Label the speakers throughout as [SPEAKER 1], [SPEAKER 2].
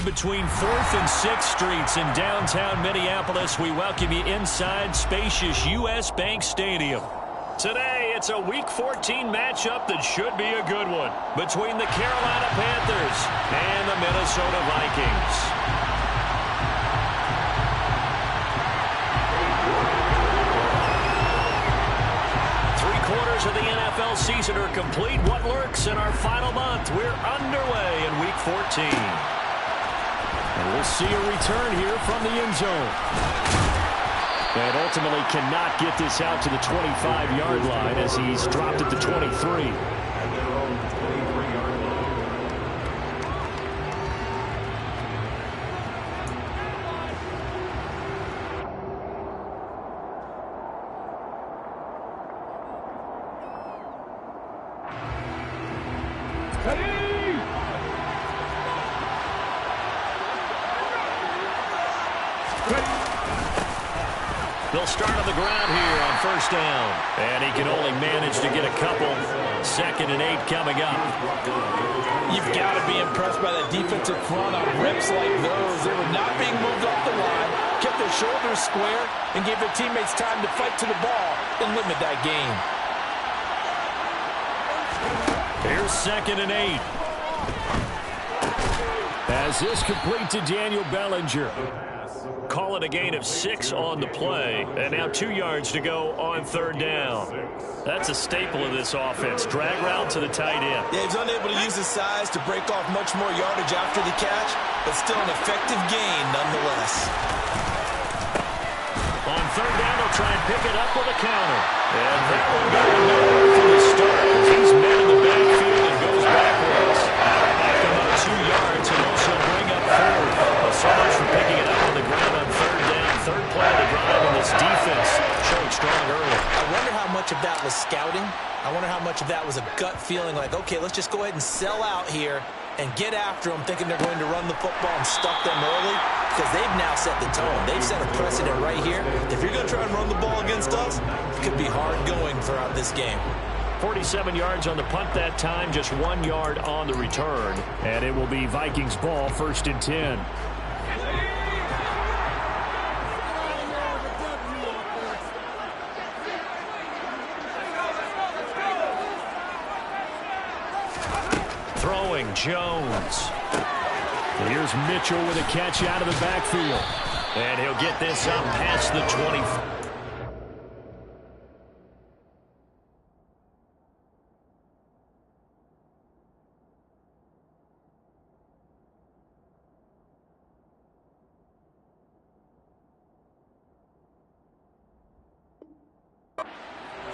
[SPEAKER 1] drive between 4th and 6th Streets in downtown Minneapolis. We welcome you inside spacious U.S. Bank Stadium. Today, it's a Week 14 matchup that should be a good one between the Carolina Panthers and the Minnesota Vikings. Three-quarters of the NFL season are complete. What lurks in our final month? We're underway in Week 14. And we'll see a return here from the end zone. And ultimately cannot get this out to the 25-yard line as he's dropped at the 23. They'll start on the ground here on first down. And he can only manage to get a couple. 2nd and 8 coming up.
[SPEAKER 2] You've got to be impressed by that defensive front on rips like those. They were not being moved off the line, kept their shoulders square, and gave their teammates time to fight to the ball and limit that gain.
[SPEAKER 1] Here's 2nd and 8. As this complete to Daniel Bellinger. Call it a gain of 6 on the play. And now 2 yards to go on 3rd down. That's a staple of this offense. Drag route to the tight end.
[SPEAKER 2] Yeah, he's unable to use his size to break off much more yardage after the catch, but still an effective gain nonetheless.
[SPEAKER 1] On 3rd down, they'll try and pick it up with a counter. And that one going nowhere from the start. He's met in the backfield and goes backwards. Back about 2 yards and also bring up 4th. Well, so much for picking it up on the ground on 3rd down. 3rd play of the drive, and this defense showing strong early.
[SPEAKER 2] I wonder how much of that was scouting. I wonder how much of that was a gut feeling like, okay, let's just go ahead and sell out here and get after them, thinking they're going to run the football and stuff them early, because they've now set the tone. They've set a precedent right here. If you're going to try and run the ball against us, it could be hard going throughout this game.
[SPEAKER 1] 47 yards on the punt that time, just 1 yard on the return. And it will be Vikings ball, 1st and 10. Throwing, Jones. Here's Mitchell with a catch out of the backfield. And he'll get this up past the 20.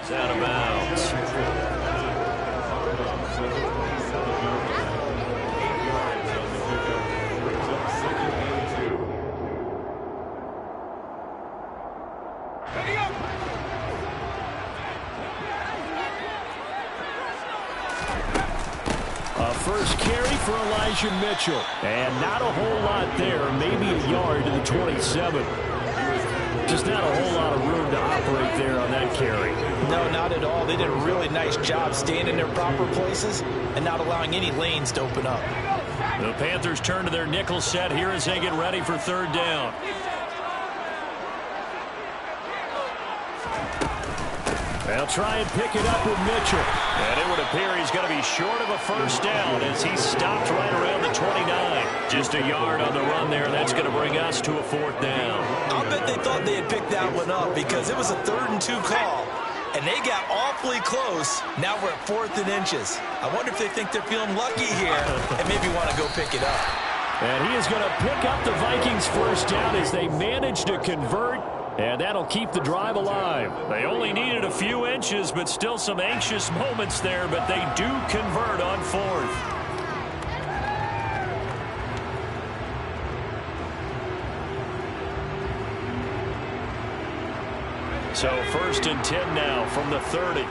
[SPEAKER 1] It's out of bounds. First carry for Elijah Mitchell. And not a whole lot there. Maybe a yard to the 27. Just not a whole lot of room to operate there on that carry.
[SPEAKER 2] No, not at all. They did a really nice job staying in their proper places and not allowing any lanes to open up.
[SPEAKER 1] The Panthers turn to their nickel set here as they get ready for 3rd down. They'll try and pick it up with Mitchell. And it would appear he's going to be short of a first down as he's stopped right around the 29. Just a yard on the run there. That's going to bring us to a 4th down.
[SPEAKER 2] I'll bet they thought they had picked that one up because it was a 3rd and 2 call. And they got awfully close. Now we're at 4th and inches. I wonder if they think they're feeling lucky here and maybe want to go pick it up.
[SPEAKER 1] And he is going to pick up the Vikings first down as they manage to convert. And that'll keep the drive alive. They only needed a few inches, but still some anxious moments there. But they do convert on 4th. So 1st and 10 now from the 30.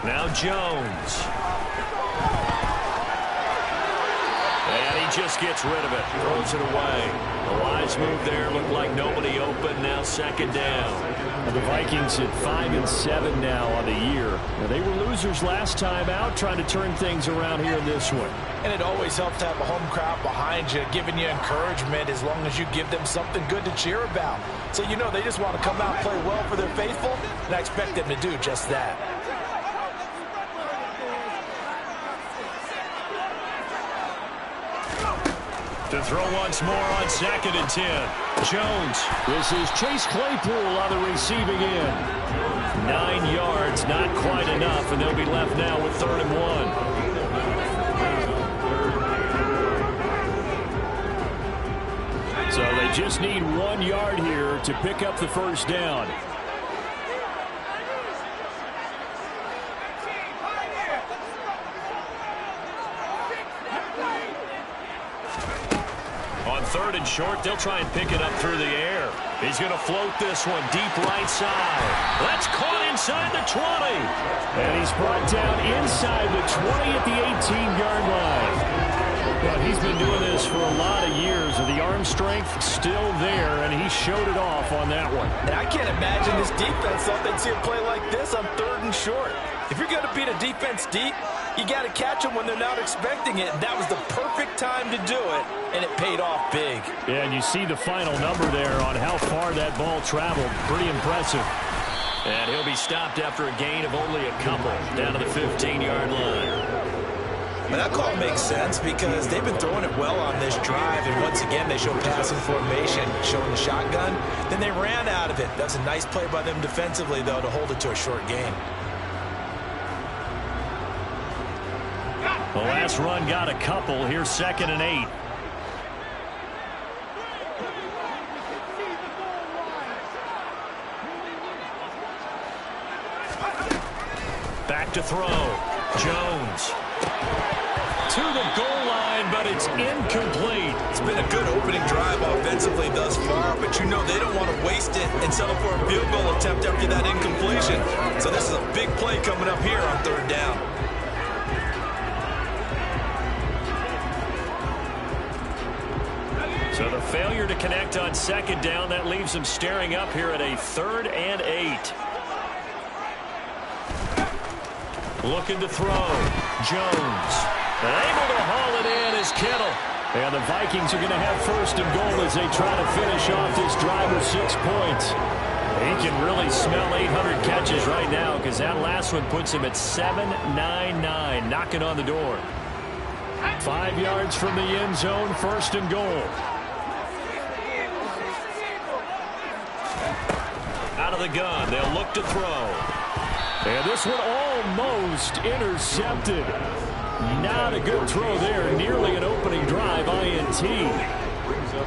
[SPEAKER 1] Now Jones. And he just gets rid of it. Throws it away. The wise move there. Looked like nobody open. Now second down.
[SPEAKER 3] And the Vikings at 5-7 now on the year. Now, they were losers last time out, trying to turn things around here in this one.
[SPEAKER 2] And it always helps to have a home crowd behind you, giving you encouragement as long as you give them something good to cheer about. So you know they just want to come out and play well for their faithful, and I expect them to do just that.
[SPEAKER 1] To throw once more on 2nd and 10. Jones.
[SPEAKER 3] This is Chase Claypool on the receiving end.
[SPEAKER 1] 9 yards, not quite enough, and they'll be left now with 3rd and 1.
[SPEAKER 3] So they just need 1 yard here to pick up the first down.
[SPEAKER 1] On 3rd and short, they'll try and pick it up through the air. He's going to float this one deep right side. That's caught inside the 20.
[SPEAKER 3] And he's brought down inside the 20 at the 18-yard line. But he's been doing this for a lot of years, and the arm strength still there, and he showed it off on that one.
[SPEAKER 2] And I can't imagine this defense thought they'd see a play like this on 3rd and short. If you're going to beat a defense deep, you got to catch them when they're not expecting it. And that was the perfect time to do it, and it paid off big.
[SPEAKER 3] Yeah, and you see the final number there on how far that ball traveled. Pretty impressive.
[SPEAKER 1] And he'll be stopped after a gain of only a couple down to the 15-yard line.
[SPEAKER 2] But that call makes sense because they've been throwing it well on this drive, and once again they show passing formation, showing the shotgun. Then they ran out of it. That's a nice play by them defensively, though, to hold it to a short gain.
[SPEAKER 1] The last run got a couple. Here's 2nd and 8. Back to throw. Jones. To the goal line, but it's incomplete.
[SPEAKER 2] It's been a good opening drive offensively thus far, but you know they don't want to waste it and settle for a field goal attempt after that incompletion. So this is a big play coming up here on 3rd down.
[SPEAKER 1] So the failure to connect on 2nd down, that leaves them staring up here at a 3rd and 8. Looking to throw. Jones. And able to haul it in is Kittle.
[SPEAKER 3] And the Vikings are going to have 1st and goal as they try to finish off this drive with 6 points.
[SPEAKER 1] He can really smell 800 catches right now because that last one puts him at 799, knocking on the door.
[SPEAKER 3] 5 yards from the end zone, 1st and goal.
[SPEAKER 1] Out of the gun, they'll look to throw.
[SPEAKER 3] And this one almost intercepted. Not a good throw there. Nearly an opening drive INT.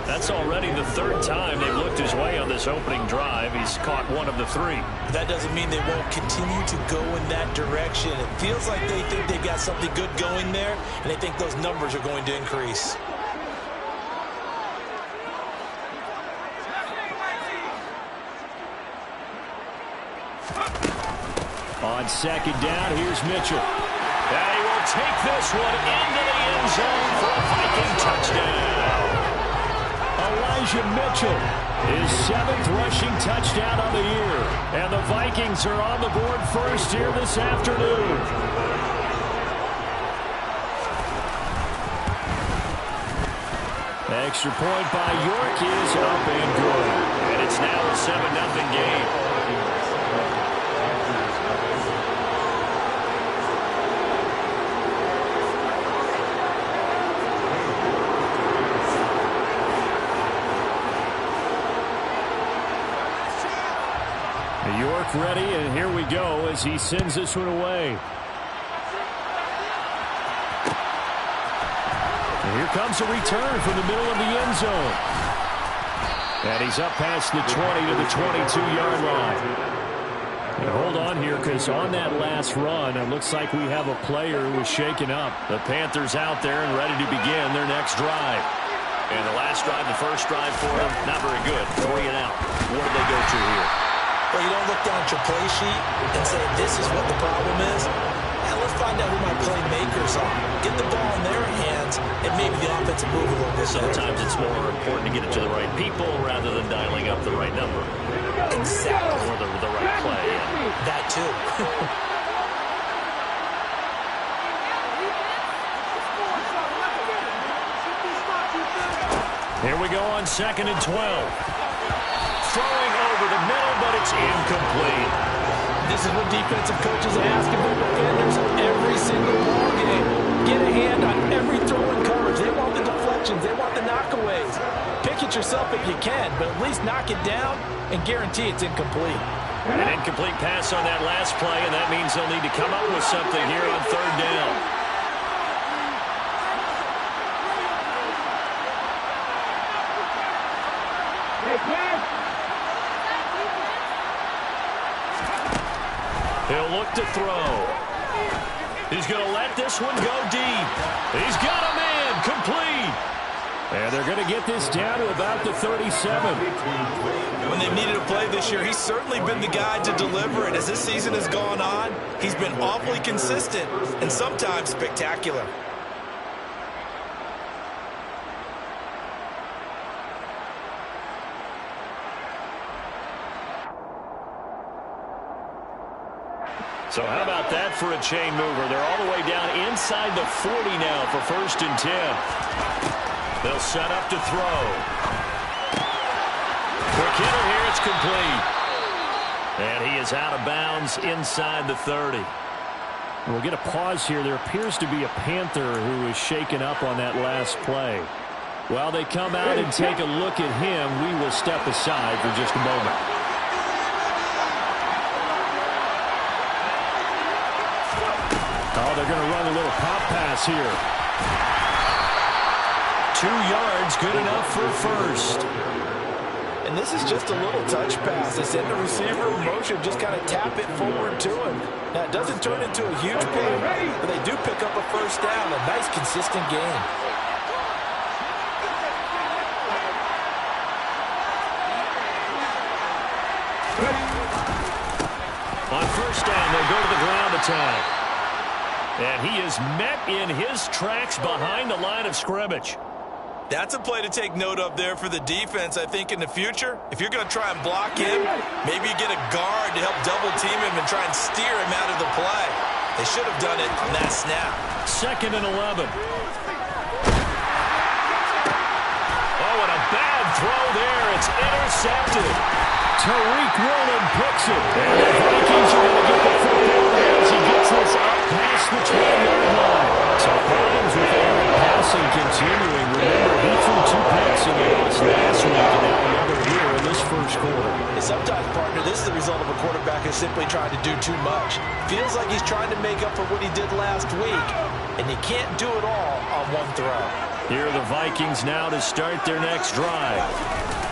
[SPEAKER 1] That's already the 3rd time they've looked his way on this opening drive. He's caught 1 of the 3.
[SPEAKER 2] That doesn't mean they won't continue to go in that direction. It feels like they think they've got something good going there, and they think those numbers are going to increase.
[SPEAKER 3] On 2nd down, here's Mitchell.
[SPEAKER 1] And he will take this one into the end zone for a Viking touchdown.
[SPEAKER 3] Elijah Mitchell, his 7th rushing touchdown of the year. And the Vikings are on the board first here this afternoon. Extra point by York is up and good.
[SPEAKER 1] And it's now a 7-0 game.
[SPEAKER 3] York ready, and here we go as he sends this one away. And here comes a return from the middle of the end zone. And he's up past the 20 to the 22-yard line. And hold on here, because on that last run, it looks like we have a player who was shaken up. The Panthers out there and ready to begin their next drive.
[SPEAKER 1] And the last drive, the first drive for them, not very good. 3 and out. What do they go to here?
[SPEAKER 2] Well, you don't look down at your play sheet and say, this is what the problem is. Now, let's to find out who my playmakers are. Get the ball in their hands, and maybe the offense will move a little bit.
[SPEAKER 1] Sometimes it's more important to get it to the right people rather than dialing up the right number.
[SPEAKER 2] Exactly.
[SPEAKER 1] Or the right play.
[SPEAKER 2] That too.
[SPEAKER 3] Here we go on 2nd and 12.
[SPEAKER 1] Throwing over the middle, but it's incomplete.
[SPEAKER 2] This is what defensive coaches ask of their defenders every single ball game. Get a hand on every throw in coverage. They want the deflections. They want the knockaways. Pick it yourself if you can, but at least knock it down and guarantee it's incomplete.
[SPEAKER 1] An incomplete pass on that last play, and that means they'll need to come up with something here on 3rd down. He'll look to throw. He's going to let this one go deep. He's got a man, complete.
[SPEAKER 3] And they're going to get this down to about the 37.
[SPEAKER 2] When they've needed a play this year, he's certainly been the guy to deliver it. As this season has gone on, he's been awfully consistent and sometimes spectacular.
[SPEAKER 1] So how about that for a chain mover? They're all the way down inside the 40 now for 1st and 10. They'll set up to throw. For Kittle here, it's complete. And he is out of bounds inside the 30.
[SPEAKER 3] We'll get a pause here. There appears to be a Panther who is shaken up on that last play. While they come out and take a look at him, we will step aside for just a moment. Oh, they're going to run a little pop pass here.
[SPEAKER 1] 2 yards, good enough for 1st.
[SPEAKER 2] And this is just a little touch pass. They send the receiver in motion, just kind of tap it forward to him. Now, it doesn't turn into a huge play, but they do pick up a 1st down. A nice, consistent game.
[SPEAKER 1] On 1st down, they'll go to the ground attack. And he is met in his tracks behind the line of scrimmage.
[SPEAKER 2] That's a play to take note of there for the defense. I think in the future, if you're going to try and block him, maybe you get a guard to help double-team him and try and steer him out of the play. They should have done it on that snap.
[SPEAKER 1] 2nd and 11. Oh, and a bad throw there. It's intercepted.
[SPEAKER 3] Tariq Woolen picks it. And the Vikings are going to get the football as he gets this up past the 20-yard line. So problems with Aaron passing continuing. Remember, he threw 2 picks in the loss last week, and now another here in this 1st quarter.
[SPEAKER 2] And sometimes, partner, this is the result of a quarterback who's simply trying to do too much. Feels like he's trying to make up for what he did last week, and you can't do it all on one throw.
[SPEAKER 1] Here are the Vikings now to start their next drive.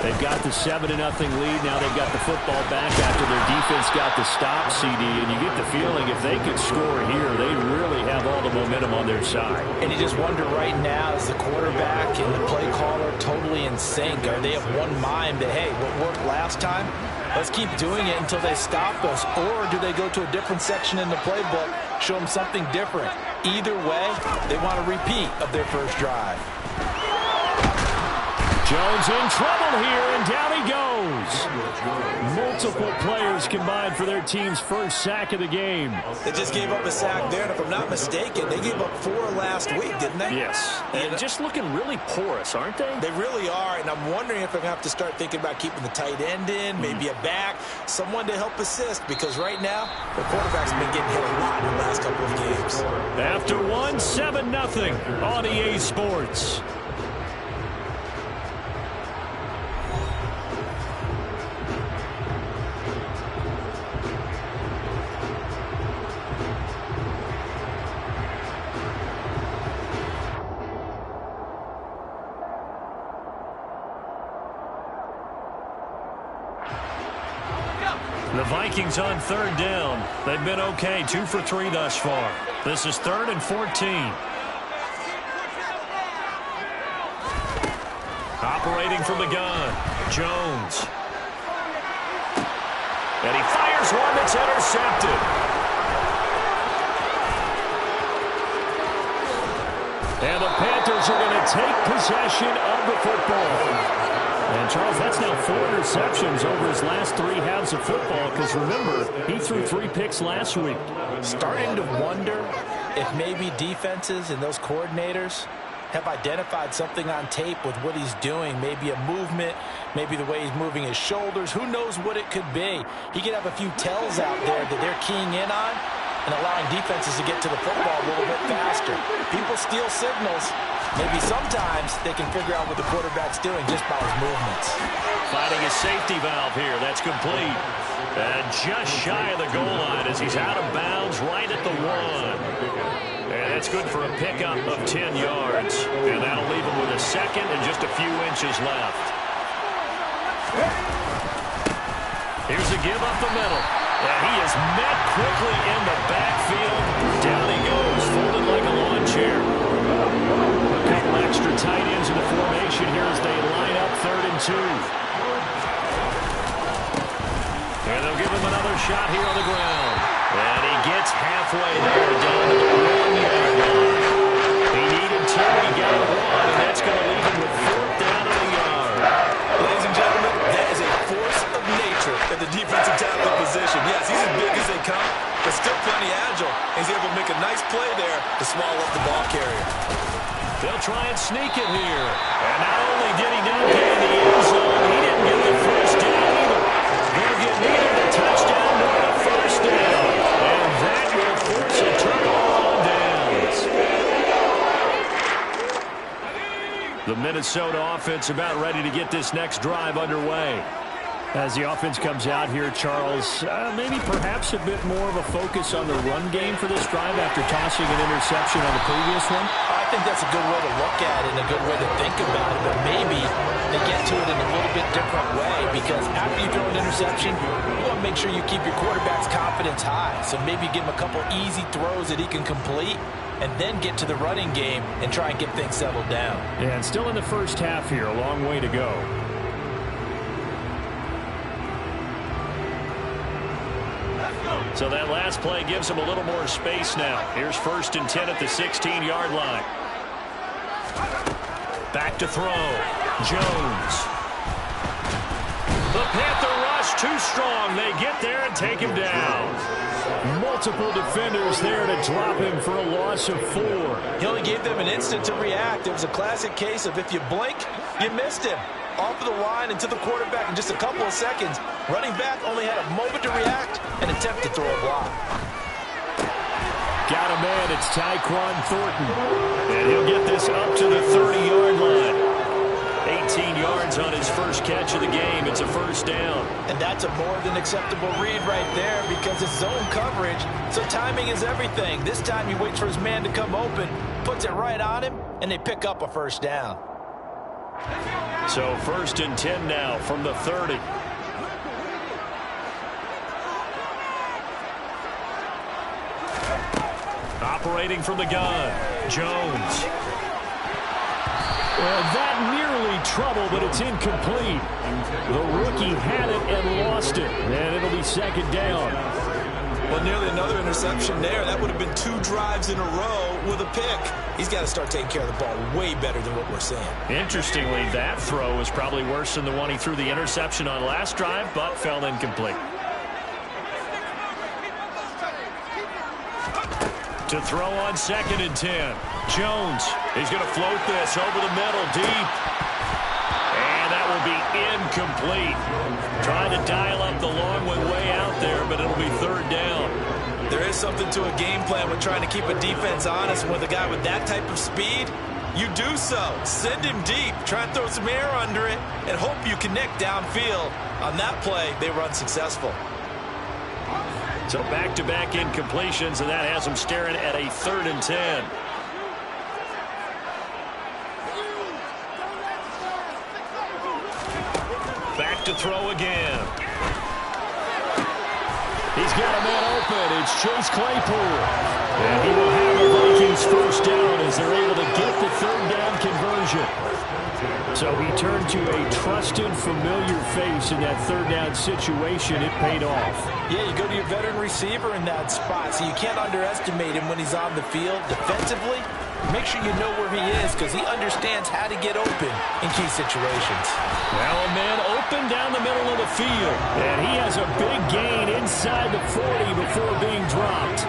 [SPEAKER 3] They've got the 7-0 lead. Now they've got the football back after their defense got the stop, CD. And you get the feeling if they could score here, they really have all the momentum on their side.
[SPEAKER 2] And you just wonder right now, is the quarterback and the play caller totally in sync? Are they of one mind that, hey, what worked last time? Let's keep doing it until they stop us. Or do they go to a different section in the playbook, show them something different? Either way, they want a repeat of their first drive.
[SPEAKER 3] Jones in trouble here, and down he goes. Multiple players combined for their team's first sack of the game.
[SPEAKER 2] They just gave up a sack there, and if I'm not mistaken, they gave up 4 last week, didn't they?
[SPEAKER 1] Yes. And just looking really porous, aren't they?
[SPEAKER 2] They really are, and I'm wondering if they're going to have to start thinking about keeping the tight end in, maybe a back, someone to help assist, because right now, the quarterback's been getting hit a lot in the last couple of games.
[SPEAKER 3] After one, 7-0 on EA Sports.
[SPEAKER 1] The Vikings on 3rd down. They've been okay, 2 for 3 thus far. This is 3rd and 14. Operating from the gun, Jones. And he fires one that's intercepted.
[SPEAKER 3] And the Panthers are going to take possession of the football. And, Charles, that's now 4 interceptions over his last 3 halves of football because, remember, he threw 3 picks last week.
[SPEAKER 2] Starting to wonder if maybe defenses and those coordinators have identified something on tape with what he's doing. Maybe a movement, maybe the way he's moving his shoulders. Who knows what it could be? He could have a few tells out there that they're keying in on and allowing defenses to get to the football a little bit faster. People steal signals. Maybe sometimes they can figure out what the quarterback's doing just by his movements.
[SPEAKER 1] Finding a safety valve here. That's complete. And just shy of the goal line as he's out of bounds right at the 1. And that's good for a pickup of 10 yards. And that'll leave him with a second and just a few inches left. Here's a give up the middle. And he is met quickly in the backfield. Down he goes, folded like a lawn chair. A couple extra tight ends in the formation here as they line up 3rd and 2. And they'll give him another shot here on the ground. And he gets halfway there down to the 1-yard line. He needed 2, he got 1, and that's going to leave him with 4th down and a yard.
[SPEAKER 2] Ladies and gentlemen, that is a force of nature at the defensive tackle position. Yes, he's as big as they come, but still plenty agile. He's able to make a nice play there to swallow up the ball carrier.
[SPEAKER 1] They'll try and sneak it here. And not only did he not get in the end zone, he didn't get the first down either. They'll get neither the touchdown nor the first down. And that will force a turnover on downs. The Minnesota offense about ready to get this next drive underway.
[SPEAKER 3] As the offense comes out here, Charles, maybe perhaps a bit more of a focus on the run game for this drive after tossing an interception on the previous one?
[SPEAKER 2] I think that's a good way to look at it and a good way to think about it, but maybe they get to it in a little bit different way because after you throw an interception, you want to make sure you keep your quarterback's confidence high. So maybe give him a couple easy throws that he can complete and then get to the running game and try and get things settled down.
[SPEAKER 3] Yeah, and still in the first half here, a long way to go.
[SPEAKER 1] So that last play gives him a little more space now. Here's 1st and 10 at the 16-yard line. Back to throw. Jones. The Panther rush too strong. They get there and take him down.
[SPEAKER 3] Multiple defenders there to drop him for a loss of 4.
[SPEAKER 2] He only gave them an instant to react. It was a classic case of if you blink, you missed him. Off of the line and to the quarterback in just a couple of seconds. Running back only had a moment to react and attempt to throw a block.
[SPEAKER 3] Got a man, it's Tyquan Thornton.
[SPEAKER 1] And he'll get this up to the 30-yard line. 18 yards on his first catch of the game. It's a first down.
[SPEAKER 2] And that's a more than acceptable read right there because it's zone coverage, so timing is everything. This time he waits for his man to come open, puts it right on him, and they pick up a first down.
[SPEAKER 1] So 1st and 10 now from the 30. Operating from the gun, Jones.
[SPEAKER 3] Well, that nearly trouble, but it's incomplete. The rookie had it and lost it, and it'll be 2nd down.
[SPEAKER 2] Well, nearly another interception there. That would have been 2 drives in a row with a pick. He's got to start taking care of the ball way better than what we're seeing.
[SPEAKER 1] Interestingly, that throw was probably worse than the one he threw the interception on last drive, but fell incomplete. To throw on 2nd and 10. Jones, he's going to float this over the middle, deep. And that will be incomplete. Trying to dial up the long one way out there, but it'll be 3rd down.
[SPEAKER 2] There is something to a game plan with trying to keep a defense honest. With a guy with that type of speed, you do so. Send him deep. Try and throw some air under it and hope you connect downfield. On that play, they run successful.
[SPEAKER 1] So back-to-back incompletions, and that has them staring at a 3rd and 10. Back to throw again.
[SPEAKER 3] He's got a man open. It's Chase Claypool. And he will have the Vikings first down as they're able to get the 3rd down conversion. So he turned to a trusted, familiar face in that 3rd down situation. It paid off.
[SPEAKER 2] Yeah, you go to your veteran receiver in that spot, so you can't underestimate him when he's on the field defensively Make sure you know where he is because he understands how to get open in key situations.
[SPEAKER 3] Now a man open down the middle of the field. And he has a big gain inside the 40 before being dropped.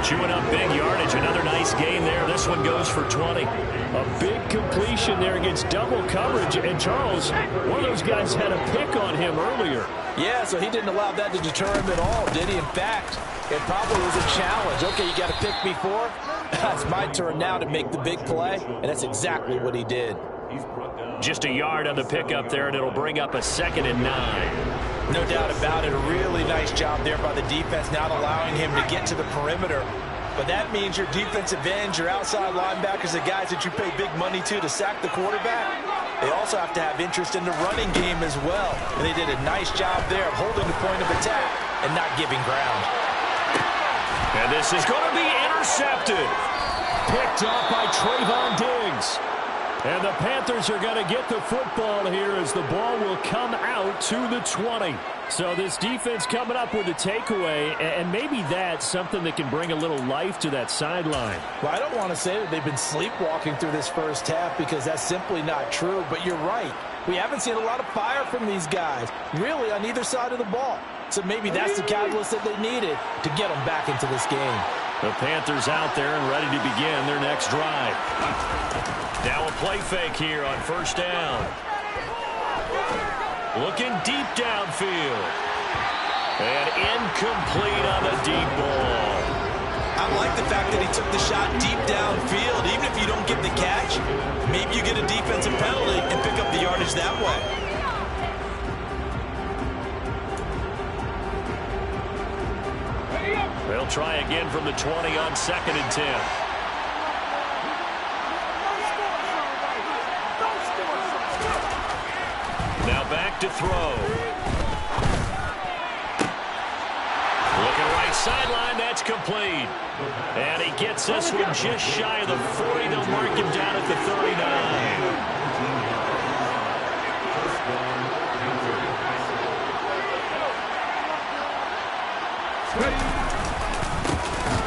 [SPEAKER 3] Chewing up big yardage. Another nice gain there. This one goes for 20. A big completion there against double coverage. And Charles, one of those guys had a pick on him earlier.
[SPEAKER 2] Yeah, so he didn't allow that to deter him at all, did he? In fact, it probably was a challenge. Okay, you got to pick me for. It's my turn now to make the big play, and that's exactly what he did.
[SPEAKER 3] Just a yard on the pickup there, and it'll bring up a 2nd and 9.
[SPEAKER 2] No doubt about it. A really nice job there by the defense, not allowing him to get to the perimeter. But that means your defensive ends, your outside linebackers, the guys that you pay big money to sack the quarterback, they also have to have interest in the running game as well. And they did a nice job there of holding the point of attack and not giving ground.
[SPEAKER 3] And this is going to be intercepted. Picked off by Trayvon Diggs. And the Panthers are going to get the football here as the ball will come out to the 20. So this defense coming up with a takeaway, and maybe that's something that can bring a little life to that sideline.
[SPEAKER 2] Well, I don't want to say that they've been sleepwalking through this first half because that's simply not true, but you're right. We haven't seen a lot of fire from these guys, really, on either side of the ball. So maybe that's the catalyst that they needed to get them back into this game.
[SPEAKER 3] The Panthers out there and ready to begin their next drive. Now a play fake here on first down. Looking deep downfield. And incomplete on the deep ball.
[SPEAKER 2] I like the fact that he took the shot deep downfield. Even if you don't get the catch, maybe you get a defensive penalty and pick up the yardage that way.
[SPEAKER 3] They'll try again from the 20 on 2nd and 10. Now back to throw. Looking right sideline, that's complete. And he gets this one just shy of the 40. They'll mark him down at the 39.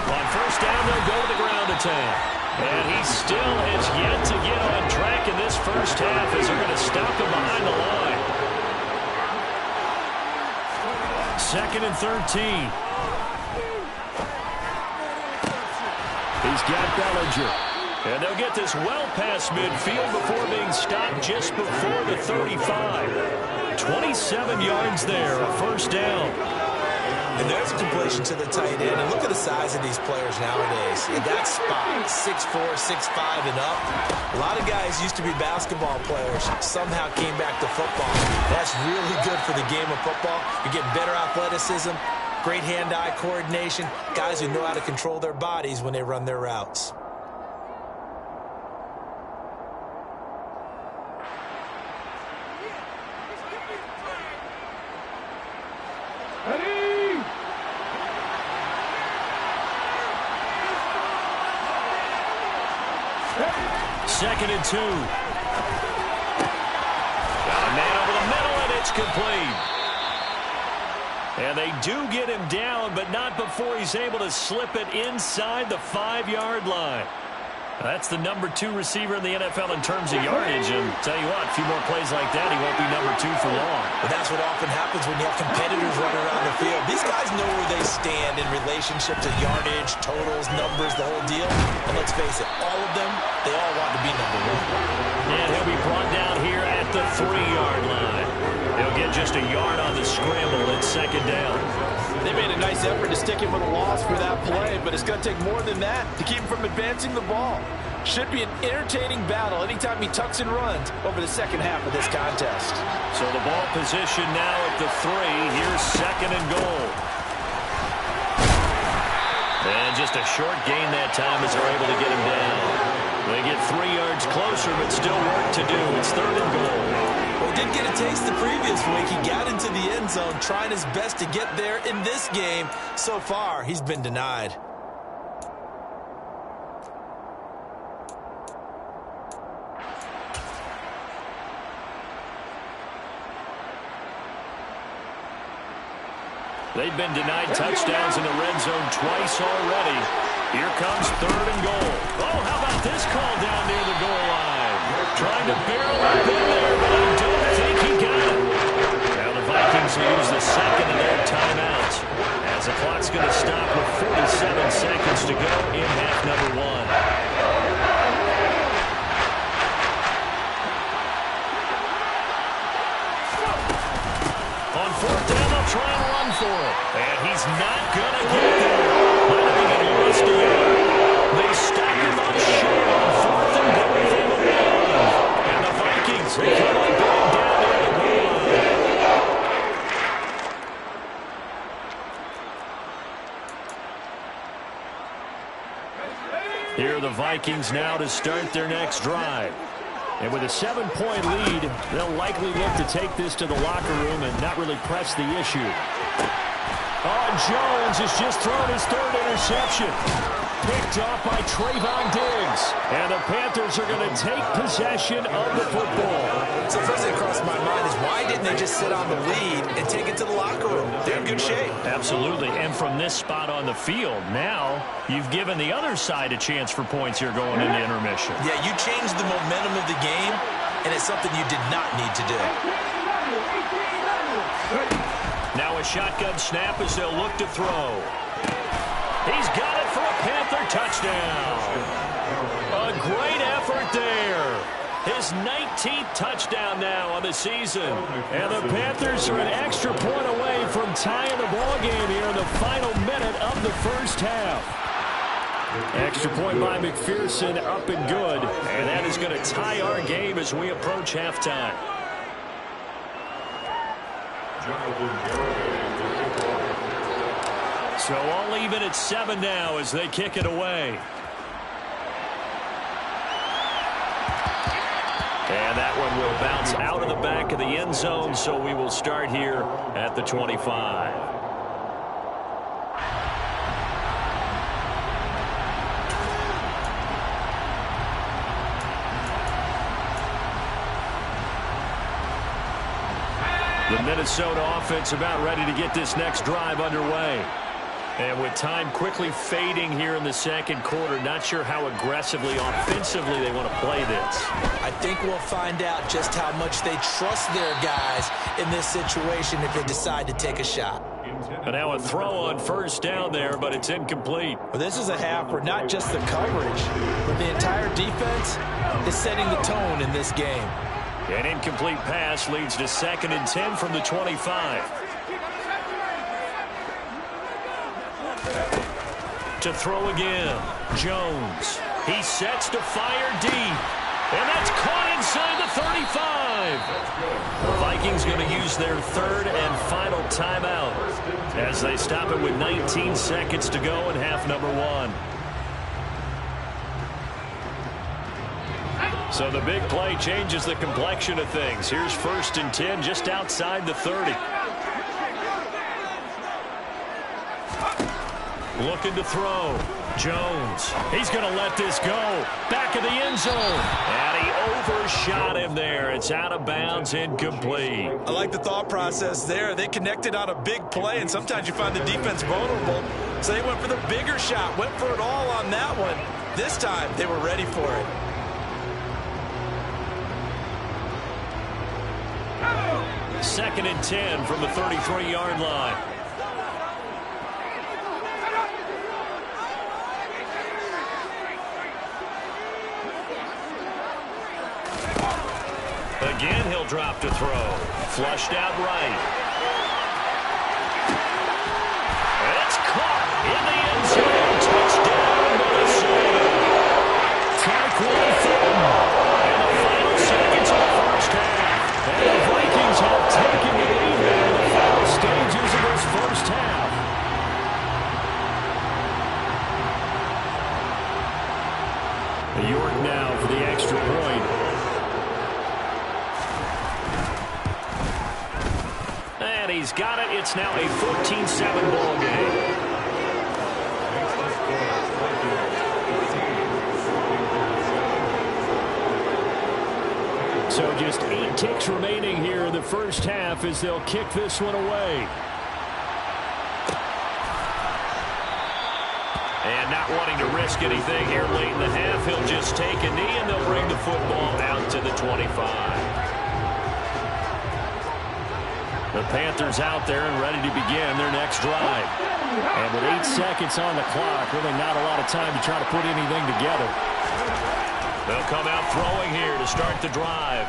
[SPEAKER 3] On first down, they'll go to the ground attack. And he still has yet to get on track in this first half as they're going to stop him behind the line. 2nd and 13. He's got Bellinger. And they'll get this well past midfield before being stopped just before the 35. 27 yards there, a first down.
[SPEAKER 2] And there's a completion to the tight end. And look at the size of these players nowadays. In that spot, 6'4", 6'5", and up. A lot of guys used to be basketball players. Somehow came back to football. That's really good for the game of football. You get better athleticism, great hand-eye coordination, guys who know how to control their bodies when they run their routes.
[SPEAKER 3] Second and 2. Got a man over the middle, and it's complete. And they do get him down, but not before he's able to slip it inside the 5-yard line. That's the number 2 receiver in the NFL in terms of yardage. And tell you what, a few more plays like that, he won't be number 2 for long.
[SPEAKER 2] But that's what often happens when you have competitors running around the field. These guys know where they stand in relationship to yardage, totals, numbers, the whole deal. And let's face it, all of them, they all want to be number 1.
[SPEAKER 3] And he'll be brought down here at the 3-yard line. He'll get just a yard on the scramble at 2nd down.
[SPEAKER 2] They made a nice effort to stick him with a loss for that play, but it's going to take more than that to keep him from advancing the ball. Should be an entertaining battle anytime he tucks and runs over the second half of this contest.
[SPEAKER 3] So the ball position now at the 3. Here's 2nd and goal. And just a short gain that time as they're able to get him down. They get 3 yards closer, but still work to do. It's 3rd and goal.
[SPEAKER 2] Well, he did get a taste the previous week. He got into the end zone, trying his best to get there in this game. So far, he's been denied.
[SPEAKER 3] They've been denied touchdowns in the red zone twice already. Here comes 3rd and goal. Oh, how about this call down near the goal line? Trying to barrel up in there, but I don't think he got it. Now the Vikings will use the second of their timeouts, as the clock's going to stop with 47 seconds to go in half number 1. Try and run for it. And he's not going to get there. Might have been getting rusty out. They stop him up short on 4th and goal from the 1. And the Vikings, they come on back down there to the goal line. Here are the Vikings now to start their next drive. And with a 7-point lead, they'll likely look to take this to the locker room and not really press the issue. Oh, Jones has just thrown his 3rd interception. Picked off by Trayvon Diggs. And the Panthers are going to take possession of the football.
[SPEAKER 2] So first thing that crossed my mind is why didn't they just sit on the lead and take it to the locker room? They're in good shape.
[SPEAKER 3] Absolutely. And from this spot on the field, now you've given the other side a chance for points here going into intermission.
[SPEAKER 2] Yeah, you changed the momentum of the game, and it's something you did not need to do.
[SPEAKER 3] Now a shotgun snap as they'll look to throw. He's got it for a Panther touchdown. A great effort there. His 19th touchdown now on the season. And the Panthers are an extra point away from tying the ballgame here in the final minute of the first half. Extra point by McPherson, up and good. And that is going to tie our game as we approach halftime. So all even at 7 now as they kick it away. And that one will bounce out of the back of the end zone, so we will start here at the 25. The Minnesota offense about ready to get this next drive underway. And with time quickly fading here in the second quarter, not sure how aggressively, offensively they want to play this.
[SPEAKER 2] I think we'll find out just how much they trust their guys in this situation if they decide to take a shot.
[SPEAKER 3] And now a throw on 1st down there, but it's incomplete.
[SPEAKER 2] Well, this is a half where not just the coverage, but the entire defense is setting the tone in this game.
[SPEAKER 3] An incomplete pass leads to 2nd and 10 from the 25. To throw again, Jones. He sets to fire deep. And that's caught inside the 35. The Vikings going to use their 3rd and final timeout as they stop it with 19 seconds to go in half number 1. So the big play changes the complexion of things. Here's 1st and 10 just outside the 30. Looking to throw. Jones. He's going to let this go. Back of the end zone. And he overshot him there. It's out of bounds, incomplete.
[SPEAKER 2] I like the thought process there. They connected on a big play, and sometimes you find the defense vulnerable. So they went for the bigger shot, went for it all on that one. This time, they were ready for it.
[SPEAKER 3] Second and 10 from the 33-yard line. Again, he'll drop to throw. Flushed out right. And it's caught in the end zone. Touchdown, Minnesota. Tyquan Thornton. In the final seconds of the first half. And the Vikings have taken the lead in the final stages of this first half. York now for the extra point. And he's got it. It's now a 14-7 ball game. So just 8 ticks remaining here in the first half as they'll kick this one away. And not wanting to risk anything here late in the half, he'll just take a knee, and they'll bring the football out to the 25. The Panthers out there and ready to begin their next drive. And with 8 seconds on the clock, really not a lot of time to try to put anything together. They'll come out throwing here to start the drive.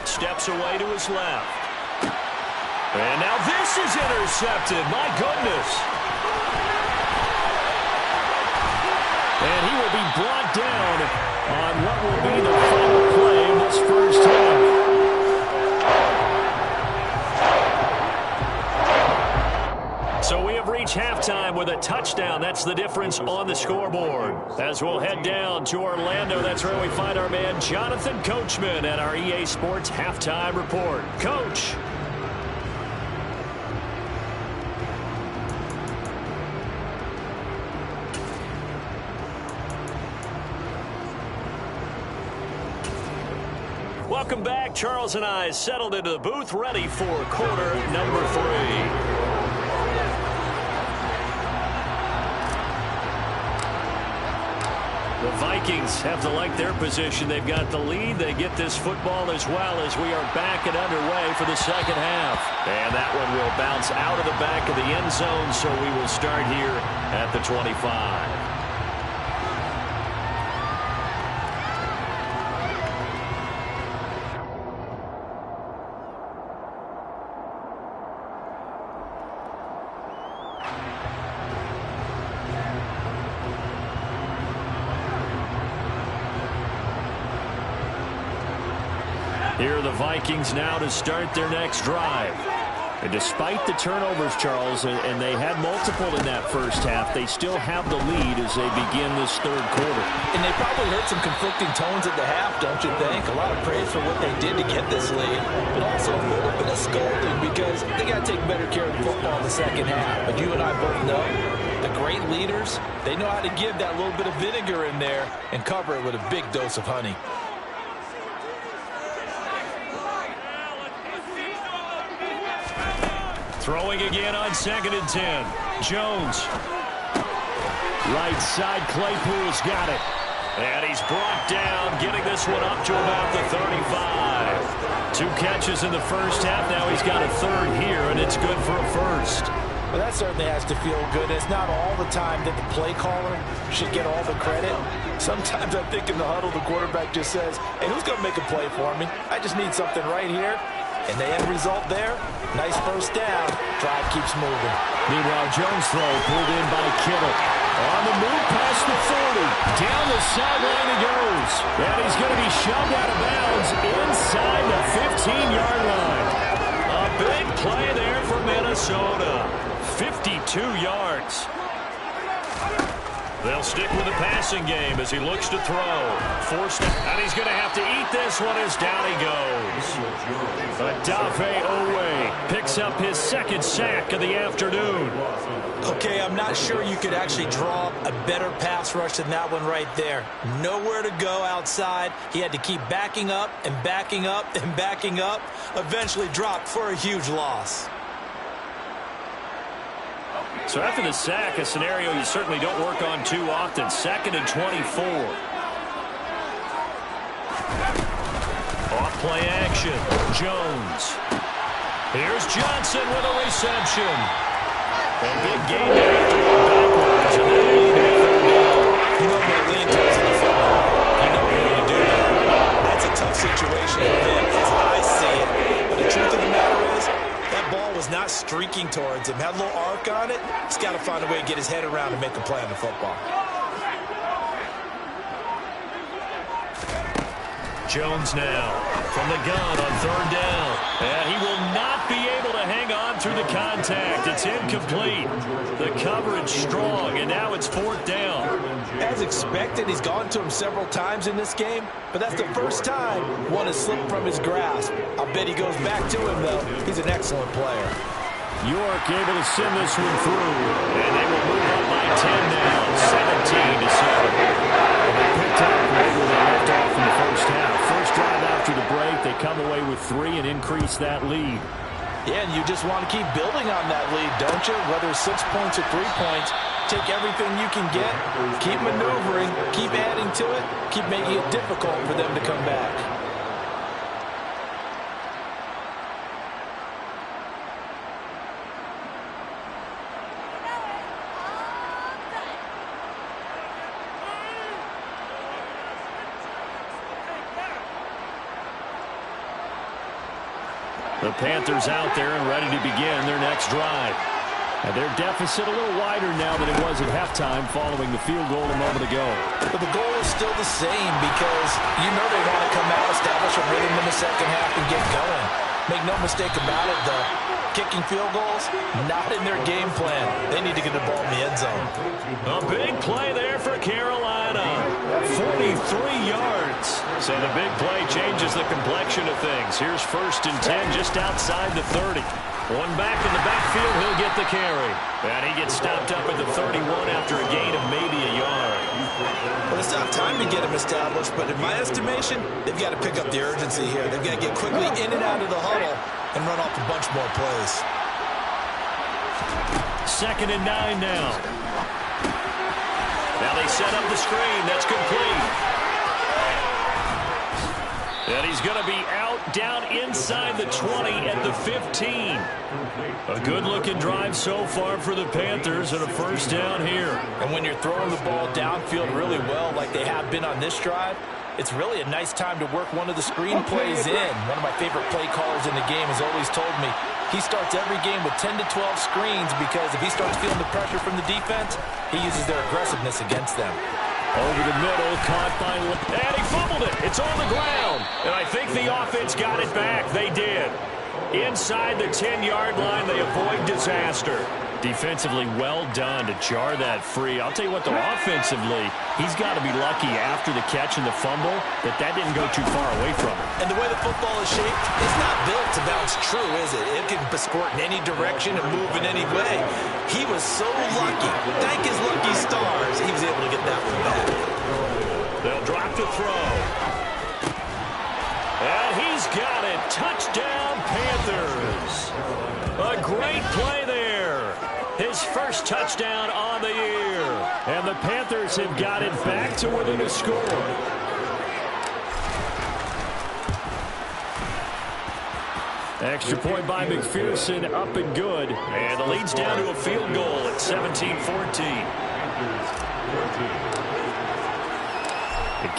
[SPEAKER 3] Steps away to his left. And now this is intercepted. My goodness. And he will be brought down on what will be the final play in this first half. So we have reached halftime with a touchdown. That's the difference on the scoreboard. As we'll head down to Orlando, that's where we find our man Jonathan Coachman at our EA Sports Halftime Report. Coach. Welcome back. Charles and I settled into the booth, ready for quarter number 3. The Vikings have to like their position. They've got the lead. They get this football as well as we are back and underway for the second half. And that one will bounce out of the back of the end zone, so we will start here at the 25. Here are the Vikings now to start their next drive. And despite the turnovers, Charles, and they had multiple in that first half, they still have the lead as they begin this third quarter.
[SPEAKER 2] And they probably heard some conflicting tones at the half, don't you think? A lot of praise for what they did to get this lead, but also a little bit of scolding because they got to take better care of the football in the second half. But you and I both know the great leaders, they know how to give that little bit of vinegar in there and cover it with a big dose of honey.
[SPEAKER 3] Throwing again on 2nd and 10. Jones. Right side, Claypool's got it. And he's brought down, getting this one up to about the 35. 2 catches in the first half. Now he's got a third here, and it's good for a first.
[SPEAKER 2] Well, that certainly has to feel good. It's not all the time that the play caller should get all the credit. Sometimes I think in the huddle, the quarterback just says, hey, who's going to make a play for me? I just need something right here. And the end result there, nice first down. Drive keeps moving.
[SPEAKER 3] Meanwhile, Jones throw pulled in by Kittle. On the move past the 40. Down the sideline he goes. And he's going to be shoved out of bounds inside the 15-yard line. A big play there for Minnesota. 52 yards. They'll stick with the passing game as he looks to throw. Forced, and he's going to have to eat this one as down he goes. Odafe Owe picks up his 2nd sack of the afternoon.
[SPEAKER 2] Okay, I'm not sure you could actually draw a better pass rush than that one right there. Nowhere to go outside. He had to keep backing up and backing up and backing up. Eventually dropped for a huge loss.
[SPEAKER 3] So after the sack, a scenario you certainly don't work on too often. 2nd and 24. Off play action. Jones. Here's Johnson with a reception. A big game there after going backwards. And then
[SPEAKER 2] you know what lean towards in the football. You know what you do that. That's a tough situation as I see it. But the truth of the matter is, that ball was not streaking towards him. Had a little arc on it. He's got to find a way to get his head around and make a play on the football.
[SPEAKER 3] Jones now from the gun on 3rd down. And he will not be able to hang on through the contact. It's incomplete. The coverage strong, and now it's 4th down.
[SPEAKER 2] As expected, he's gone to him several times in this game, but that's the first time one has slipped from his grasp. I bet he goes back to him, though. He's an excellent player.
[SPEAKER 3] York able to send this one through, and they will move up by 10 now, 17-7. They picked up right where they left off in the first half. First drive after the break, they come away with 3 and increase that lead.
[SPEAKER 2] Yeah, and you just want to keep building on that lead, don't you? Whether it's 6 points or 3 points, take everything you can get, keep maneuvering, keep adding to it, keep making it difficult for them to come back.
[SPEAKER 3] The Panthers out there and ready to begin their next drive. And their deficit a little wider now than it was at halftime following the field goal a moment ago.
[SPEAKER 2] But the goal is still the same because you know they want to come out, establish a rhythm in the second half, and get going. Make no mistake about it, though. Kicking field goals, not in their game plan. They need to get the ball in the end zone.
[SPEAKER 3] A big play there for Carolina. 43 yards. So the big play changes the complexion of things. Here's 1st and 10 just outside the 30. One back in the backfield, he'll get the carry. And he gets stopped up at the 31 after a gain of maybe a yard.
[SPEAKER 2] Well, it's not time to get him established, but in my estimation, they've got to pick up the urgency here. They've got to get quickly in and out of the huddle and run off a bunch more plays.
[SPEAKER 3] 2nd and 9 now. Now they set up the screen. That's complete. And he's going to be out down inside the 20 at the 15. A good-looking drive so far for the Panthers and a 1st down here.
[SPEAKER 2] And when you're throwing the ball downfield really well like they have been on this drive, it's really a nice time to work one of the screen plays in. One of my favorite play callers in the game has always told me he starts every game with 10 to 12 screens because if he starts feeling the pressure from the defense, he uses their aggressiveness against them.
[SPEAKER 3] Over the middle, caught by... And he fumbled it. It's on the ground. And I think the offense got it back. They did. Inside the 10-yard line, they avoid disaster. Defensively, well done to jar that free. I'll tell you what, though, offensively, he's got to be lucky after the catch and the fumble that didn't go too far away from him.
[SPEAKER 2] And the way the football is shaped, it's not built to bounce true, is it? It can squirt in any direction and move in any way. He was so lucky. Thank his lucky stars, he was able to get that one back.
[SPEAKER 3] They'll drop the throw. And he's got it. Touchdown, Panthers. A great play there. His 1st touchdown on the year. And the Panthers have got it back to within a score. Extra point by McPherson, up and good. And the lead's down to a field goal at 17-14.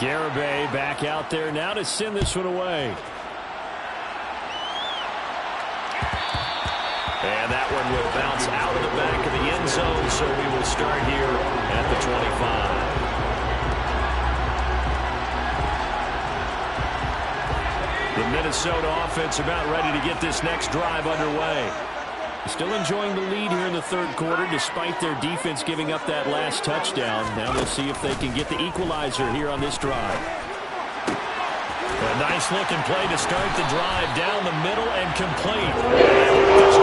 [SPEAKER 3] Garibay back out there now to send this one away. And that one will bounce out of the back of the end zone, so we will start here at the 25. The Minnesota offense about ready to get this next drive underway. Still enjoying the lead here in the 3rd quarter despite their defense giving up that last touchdown. Now we'll see if they can get the equalizer here on this drive. A nice-looking play to start the drive down the middle and complete. Just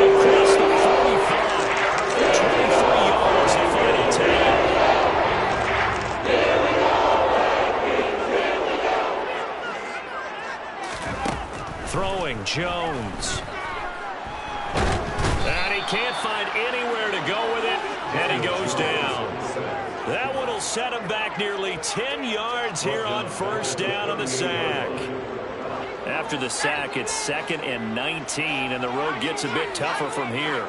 [SPEAKER 3] across the 45. 23 yards, the final 10. Throwing Jones. And he can't find anywhere to go with it, and he goes down. That one will set him back nearly 10 yards here on 1st down on the sack. After the sack, it's 2nd and 19, and the road gets a bit tougher from here.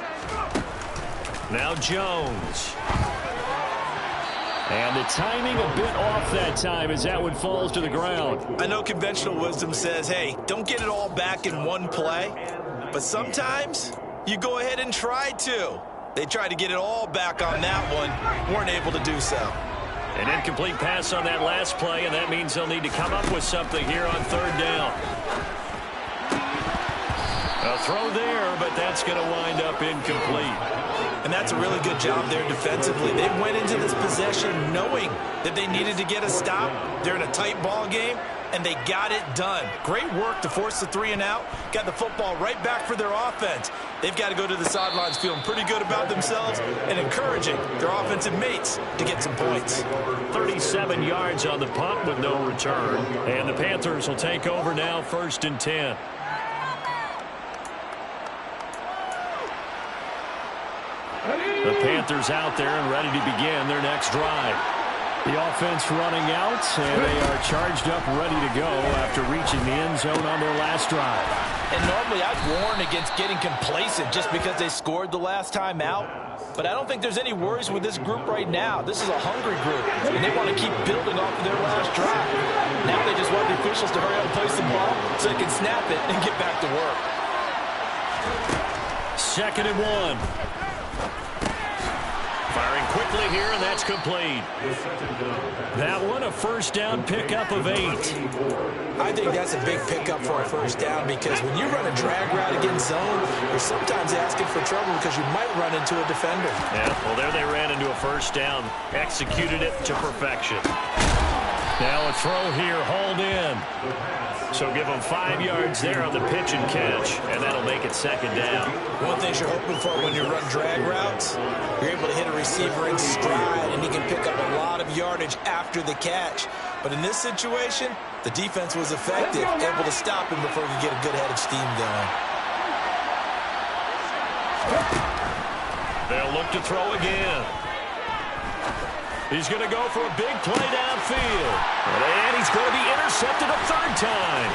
[SPEAKER 3] Now Jones. And the timing a bit off that time as that one falls to the ground.
[SPEAKER 2] I know conventional wisdom says, hey, don't get it all back in one play. But sometimes you go ahead and try to. They tried to get it all back on that one. Weren't able to do so.
[SPEAKER 3] An incomplete pass on that last play, and that means they'll need to come up with something here on 3rd down. A throw there, but that's going to wind up incomplete.
[SPEAKER 2] And that's a really good job there defensively. They went into this possession knowing that they needed to get a stop. They're in a tight ball game, and they got it done. Great work to force the 3 and out. Got the football right back for their offense. They've got to go to the sidelines feeling pretty good about themselves and encouraging their offensive mates to get some points.
[SPEAKER 3] 37 yards on the punt with no return. And the Panthers will take over now, 1st and 10. The Panthers out there and ready to begin their next drive. The offense running out, and they are charged up, ready to go after reaching the end zone on their last drive.
[SPEAKER 2] And normally I'd warn against getting complacent just because they scored the last time out. But I don't think there's any worries with this group right now. This is a hungry group, and they want to keep building off of their last drive. Now they just want the officials to hurry up and place the ball so they can snap it and get back to work.
[SPEAKER 3] 2nd and 1.
[SPEAKER 1] Firing quickly here, and that's complete.
[SPEAKER 3] That one, a first down pickup of 8.
[SPEAKER 2] I think that's a big pickup for a first down because when you run a drag route against zone, you're sometimes asking for trouble because you might run into a defender.
[SPEAKER 1] Yeah, well, there they ran into a first down. Executed it to perfection.
[SPEAKER 3] Now a throw here, hauled in.
[SPEAKER 1] So give them 5 yards there on the pitch and catch, and that'll make it 2nd down.
[SPEAKER 2] One thing you're hoping for when you run drag routes, you're able to hit a receiver in stride, and he can pick up a lot of yardage after the catch. But in this situation, the defense was effective, able to stop him before he could get a good head of steam going.
[SPEAKER 1] They'll look to throw again. He's going to go for a big play downfield. And he's going to be intercepted a 3rd time.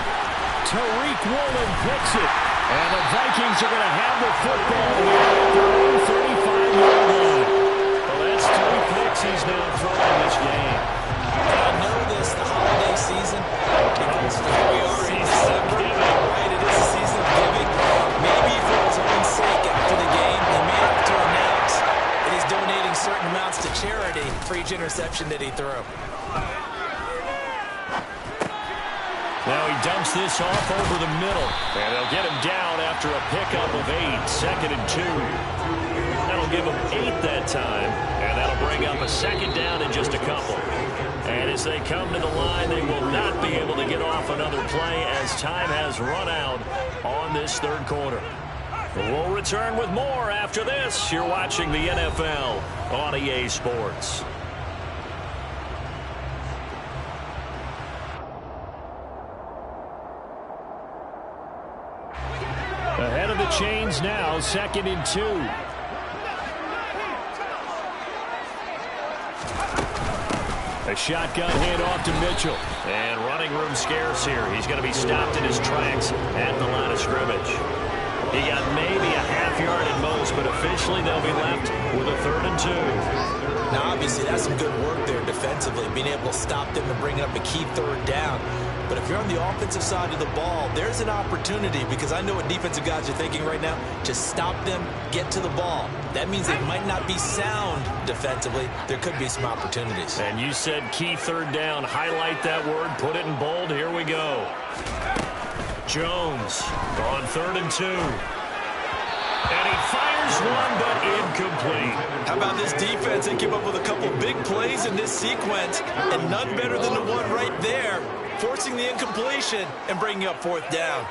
[SPEAKER 3] Tariq Woolen picks it. And the Vikings are going to have the football here at their own 35-yard line.
[SPEAKER 1] Well, that's 3 picks he's now thrown in this game.
[SPEAKER 2] I know this, the holiday season, because here we are in December, right? It is a season of giving. Maybe for his own sake after the game, he may have to announce that he's donating certain amounts to charity for each interception that he threw.
[SPEAKER 3] Now he dumps this off over the middle.
[SPEAKER 1] And they'll get him down after a pickup of 8, 2nd and 2. That'll give him 8 that time, and that'll bring up a 2nd down in just a couple. And as they come to the line, they will not be able to get off another play as time has run out on this 3rd quarter. We'll return with more after this. You're watching the NFL on EA Sports.
[SPEAKER 3] Ahead of the chains now, 2nd and 2. A shotgun handoff to Mitchell.
[SPEAKER 1] And running room scarce here. He's going to be stopped in his tracks at the line of scrimmage. He got maybe a half yard at most, but officially they'll be left with a 3rd and 2.
[SPEAKER 2] Now, obviously, that's some good work there defensively, being able to stop them and bring up a key 3rd down. But if you're on the offensive side of the ball, there's an opportunity because I know what defensive guys are thinking right now. Just stop them, get to the ball. That means they might not be sound defensively. There could be some opportunities.
[SPEAKER 1] And you said key 3rd down. Highlight that word. Put it in bold. Here we go. Jones on 3rd and 2. And he fires one, but incomplete.
[SPEAKER 2] How about this defense? They came up with a couple big plays in this sequence, and none better than the one right there, forcing the incompletion and bringing up 4th down.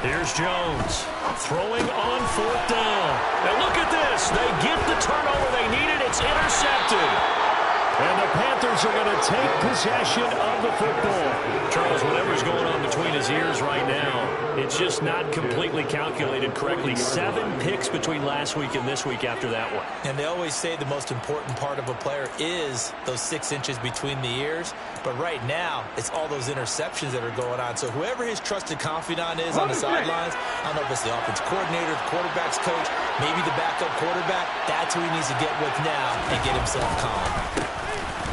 [SPEAKER 1] Here's Jones throwing on 4th down. And look at this. They get the turnover they needed. It's intercepted.
[SPEAKER 3] And the Panthers are going to take possession of the football.
[SPEAKER 1] Charles, whatever's going on between his ears right now, it's just not completely calculated correctly. 7 picks between last week and this week after that one.
[SPEAKER 2] And they always say the most important part of a player is those 6 inches between the ears. But right now, it's all those interceptions that are going on. So whoever his trusted confidant is on the sidelines, I don't know if it's the offense coordinator, the quarterback's coach, maybe the backup quarterback, that's who he needs to get with now and get himself calm.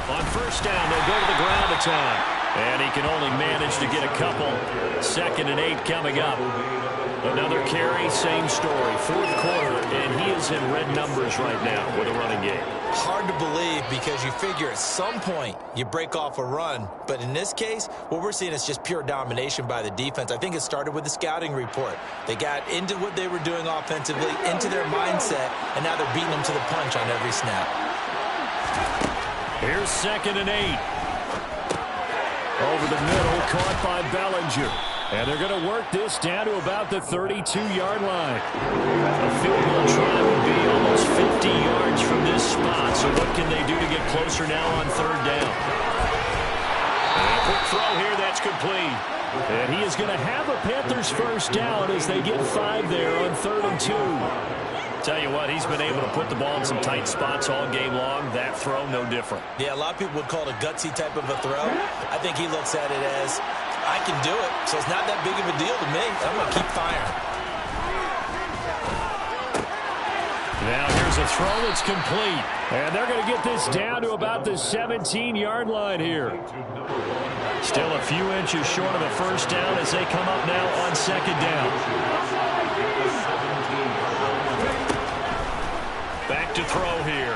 [SPEAKER 1] On 1st down, they'll go to the ground attack. And he can only manage to get a couple. 2nd and 8 coming up. Another carry, same story. 4th quarter, and he is in red numbers right now with a running game.
[SPEAKER 2] Hard to believe because you figure at some point you break off a run. But in this case, what we're seeing is just pure domination by the defense. I think it started with the scouting report. They got into what they were doing offensively, into their mindset, and now they're beating them to the punch on every snap.
[SPEAKER 3] Here's 2nd and 8. Over the middle, caught by Bellinger. And they're going to work this down to about the 32-yard line.
[SPEAKER 1] A field goal try would be almost 50 yards from this spot. So what can they do to get closer now on 3rd down?
[SPEAKER 3] throw here that's complete. And he is going to have a Panthers first down as they get 5 there on 3rd and 2. Tell you what, he's been able to put the ball in some tight spots all game long. That throw, no different.
[SPEAKER 2] Yeah, a lot of people would call it a gutsy type of a throw. I think he looks at it as, I can do it, so it's not that big of a deal to me. I'm going to keep firing.
[SPEAKER 3] Now here's a throw that's complete. And they're going to get this down to about the 17-yard line here. Still a few inches short of a first down as they come up now on 2nd down. Back to throw here.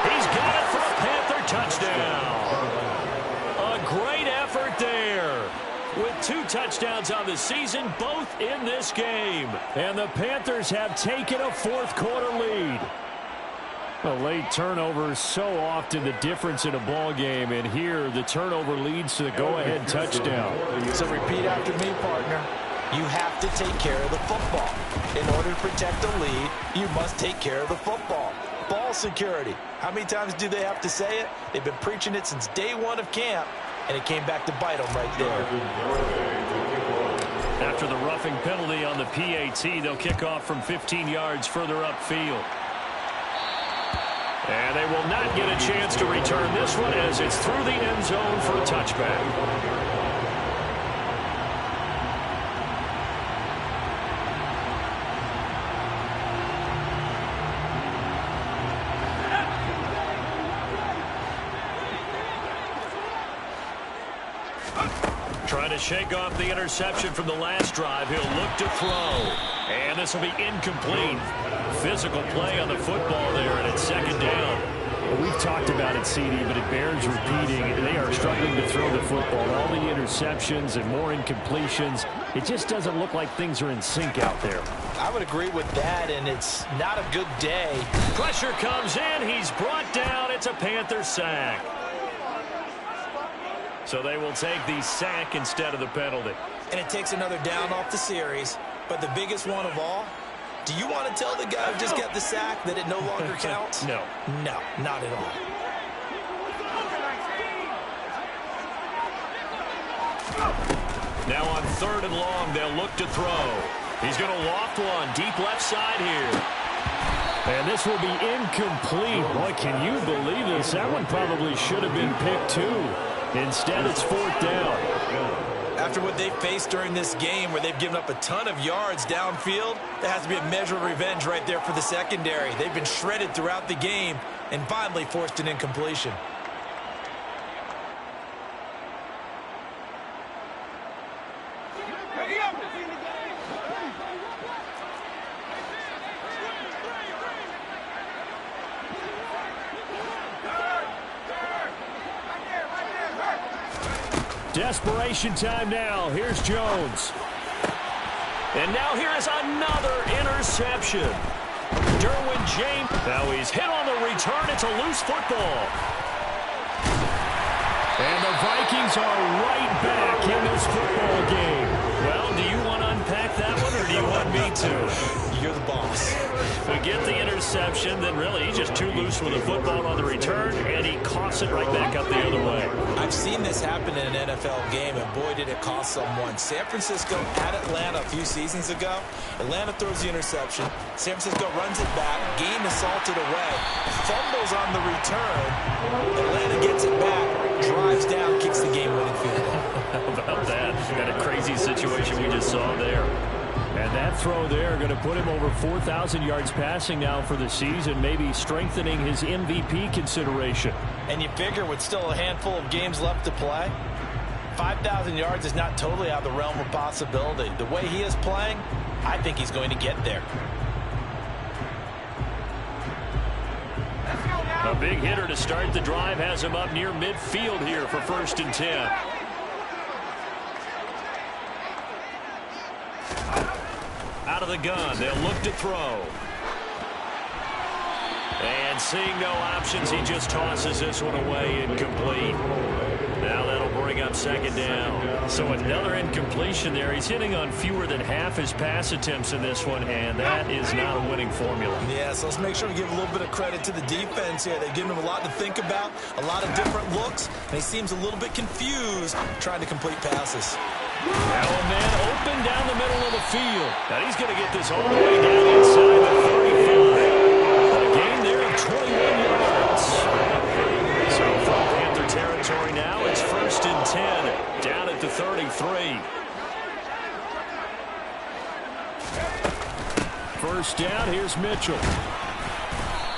[SPEAKER 3] He's got it for a Panther touchdown. A great effort there. With 2 touchdowns on the season, both in this game. And the Panthers have taken a 4th quarter lead. A late turnover is so often the difference in a ball game, and here the turnover leads to the go-ahead touchdown.
[SPEAKER 2] So repeat after me, partner. You have to take care of the football. In order to protect the lead, you must take care of the football. Ball security. How many times do they have to say it? They've been preaching it since day 1 of camp, and it came back to bite them right there.
[SPEAKER 3] After the roughing penalty on the PAT, they'll kick off from 15 yards further upfield. And they will not get a chance to return this one as it's through the end zone for a touchback. Trying to shake off the interception from the last drive. He'll look to throw. And this will be incomplete. Physical play on the football there, and it's 2nd down. Well, we've talked about it, CD, but it bears repeating. They are struggling to throw the football. All the interceptions and more incompletions. It just doesn't look like things are in sync out there.
[SPEAKER 2] I would agree with that, and it's not a good day.
[SPEAKER 3] Pressure comes in. He's brought down. It's a Panther sack. So they will take the sack instead of the penalty.
[SPEAKER 2] And it takes another down off the series. But the biggest one of all, do you want to tell the guy who just got the sack that it no longer counts?
[SPEAKER 3] No.
[SPEAKER 2] No, not at all.
[SPEAKER 3] Now on 3rd and long, they'll look to throw. He's going to loft one deep left side here. And this will be incomplete. Boy, can you believe this? That one probably should have been picked too. Instead, it's 4th down.
[SPEAKER 2] After what they faced during this game where they've given up a ton of yards downfield, there has to be a measure of revenge right there for the secondary. They've been shredded throughout the game and finally forced an incompletion.
[SPEAKER 3] Desperation time now. Here's Jones. And now here is another interception. Derwin James. Now he's hit on the return. It's a loose football. And the Vikings are right back in this football game. Well, do you want to unpack that one, or do you want me to?
[SPEAKER 2] You're the boss.
[SPEAKER 3] We get the interception, then really he's just too loose with the football on the return, and he coughs it right back up the other way.
[SPEAKER 2] I've seen this happen in an NFL game, and boy, did it cost someone. San Francisco at Atlanta a few seasons ago. Atlanta throws the interception. San Francisco runs it back. Game is salted away. Fumbles on the return. Atlanta gets it back, drives down, kicks the game-winning field goal.
[SPEAKER 3] How about that? Got a crazy situation we just saw there. And that throw there going to put him over 4,000 yards passing now for the season, maybe strengthening his MVP consideration.
[SPEAKER 2] And you figure with still a handful of games left to play, 5,000 yards is not totally out of the realm of possibility. The way he is playing, I think he's going to get there.
[SPEAKER 3] A big hitter to start the drive has him up near midfield here for 1st and 10. Out of the gun, they'll look to throw. And seeing no options, he just tosses this one away, incomplete. Now that'll bring up 2nd down. So another incompletion there. He's hitting on fewer than half his pass attempts in this one, and that is not a winning formula.
[SPEAKER 2] Yeah, so let's make sure we give a little bit of credit to the defense here. They've given him a lot to think about, a lot of different looks, and he seems a little bit confused trying to complete passes.
[SPEAKER 3] Now a man open down the middle of the field. And he's going to get this all the way down inside the 35. A gain there of 21 yards. So from Panther territory now, it's 1st and 10, down at the 33. First down, here's Mitchell.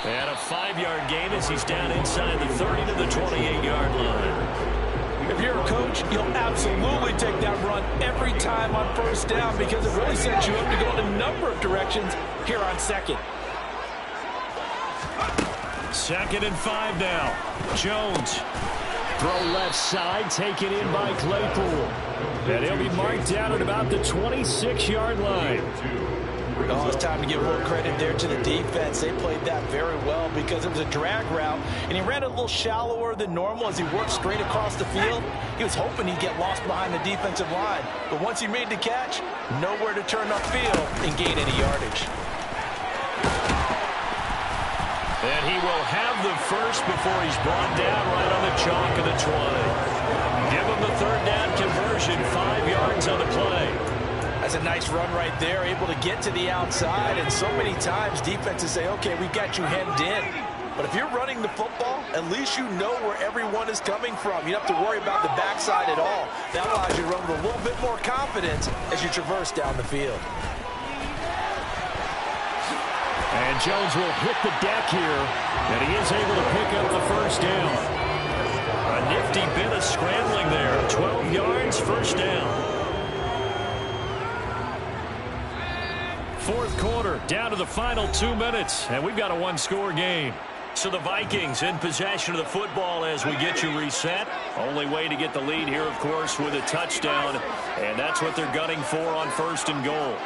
[SPEAKER 3] And a 5-yard gain as he's down inside the 30 to the 28-yard line.
[SPEAKER 2] If you're a coach, you'll absolutely take that run every time on first down because it really sets you up to go in a number of directions here on second.
[SPEAKER 3] 2nd and 5 now. Jones. Throw left side, taken in by Claypool. And he'll be marked down at about the 26-yard line.
[SPEAKER 2] Oh, it's time to give a little credit there to the defense. They played that very well because it was a drag route, and he ran a little shallower than normal as he worked straight across the field. He was hoping he'd get lost behind the defensive line, but once he made the catch, nowhere to turn upfield and gain any yardage.
[SPEAKER 3] And he will have the first before he's brought down right on the chalk of the 20. Give him the 3rd down conversion, 5 yards on the play.
[SPEAKER 2] That's a nice run right there, able to get to the outside, and so many times defenses say, okay, we got you hemmed in. But if you're running the football, at least you know where everyone is coming from. You don't have to worry about the backside at all. That allows you to run with a little bit more confidence as you traverse down the field.
[SPEAKER 3] And Jones will hit the deck here, and he is able to pick up the first down. A nifty bit of scrambling there. 12 yards, first down. 4th quarter, down to the final 2 minutes, and we've got a 1-score game. So the Vikings in possession of the football as we get you reset. Only way to get the lead here, of course, with a touchdown, and that's what they're gunning for on 1st and goal.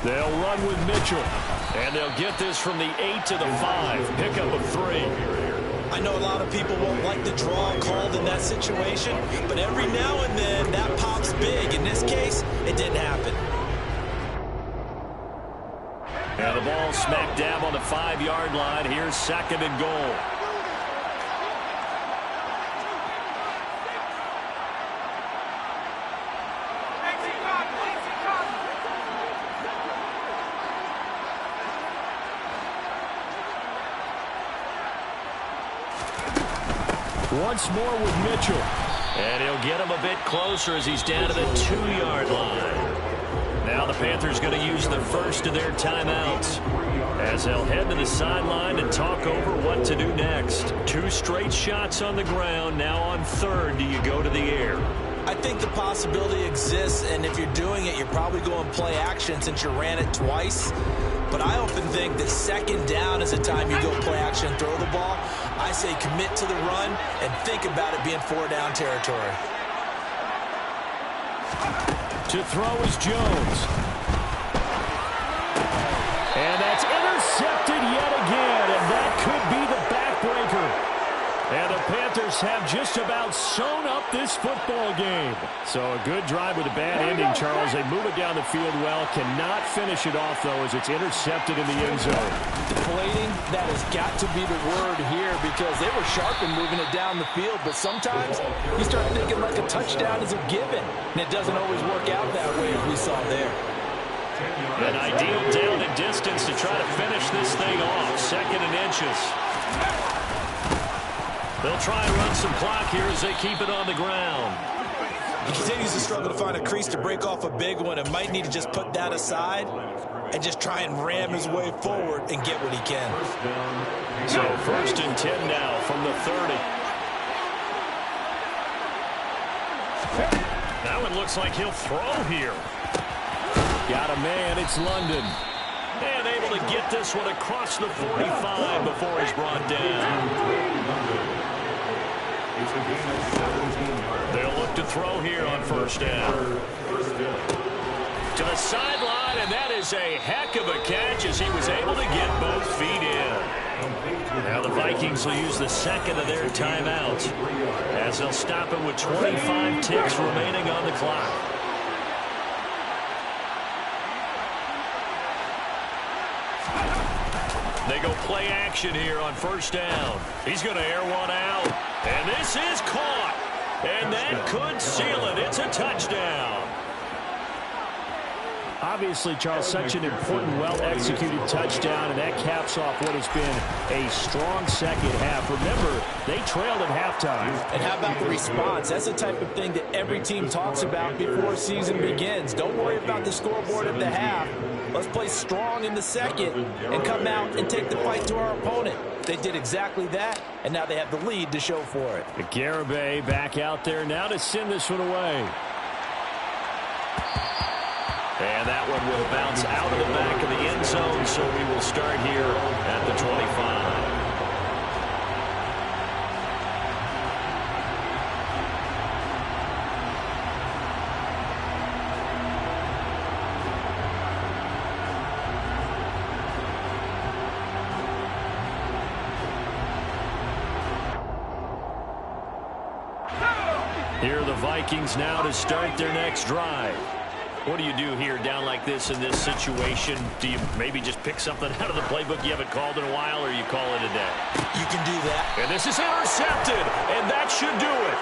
[SPEAKER 3] They'll run with Mitchell. And they'll get this from the 8 to the 5. Pickup of 3.
[SPEAKER 2] I know a lot of people won't like the draw called in that situation, but every now and then that pops big. In this case, it didn't happen.
[SPEAKER 3] And the ball smack dab on the 5-yard line. Here's 2nd and goal. Once more with Mitchell. And he'll get him a bit closer as he's down to the 2-yard line. Now the Panthers going to use the first of their timeouts as they'll head to the sideline and talk over what to do next. 2 straight shots on the ground. Now on 3rd, do you go to the air?
[SPEAKER 2] I think the possibility exists, and if you're doing it, you're probably going play action since you ran it twice. But I often think that 2nd down is the time you go play action and throw the ball. I say commit to the run and think about it being 4-down territory.
[SPEAKER 3] To throw is Jones. And that's intercepted yet again, and that could be the backbreaker. And the Panthers have just about sewn up this football game. So a good drive with a bad ending, Charles. They move it down the field well. Cannot finish it off, though, as it's intercepted in the end zone.
[SPEAKER 2] Deflating, that has got to be the word here because they were sharp in moving it down the field. But sometimes you start thinking like a touchdown is a given. And it doesn't always work out that way as we saw there.
[SPEAKER 3] An ideal down and distance to try to finish this thing off. 2nd and inches. They'll try and run some clock here as they keep it on the ground.
[SPEAKER 2] He continues to struggle to find a crease to break off a big one and might need to just put that aside and just try and ram his way forward and get what he can.
[SPEAKER 3] So 1st and 10 now from the 30. Now it looks like he'll throw here. Got a man, it's London. And able to get this one across the 45 before he's brought down. They'll look to throw here on 1st down. To the sideline, and that is a heck of a catch as he was able to get both feet in. Now the Vikings will use the second of their timeouts as they'll stop it with 25 ticks remaining on the clock. They go play action here on first down. He's going to air one out. And this is caught. And that could seal it. It's a touchdown. Obviously, Charles, such an important, well-executed touchdown, and that caps off what has been a strong second half. Remember, they trailed at halftime.
[SPEAKER 2] And how about the response? That's the type of thing that every team talks about before a season begins. Don't worry about the scoreboard at the half. Let's play strong in the second and come out and take the fight to our opponent. They did exactly that, and now they have the lead to show for it.
[SPEAKER 3] Garibay back out there now to send this one away. And that one will bounce out of the back of the end zone, so we will start here at the 25. Here are the Vikings now to start their next drive. What do you do here down like this in this situation? Do you maybe just pick something out of the playbook you haven't called in a while, or you call it a day?
[SPEAKER 2] You can do that.
[SPEAKER 3] And this is intercepted, and that should do it.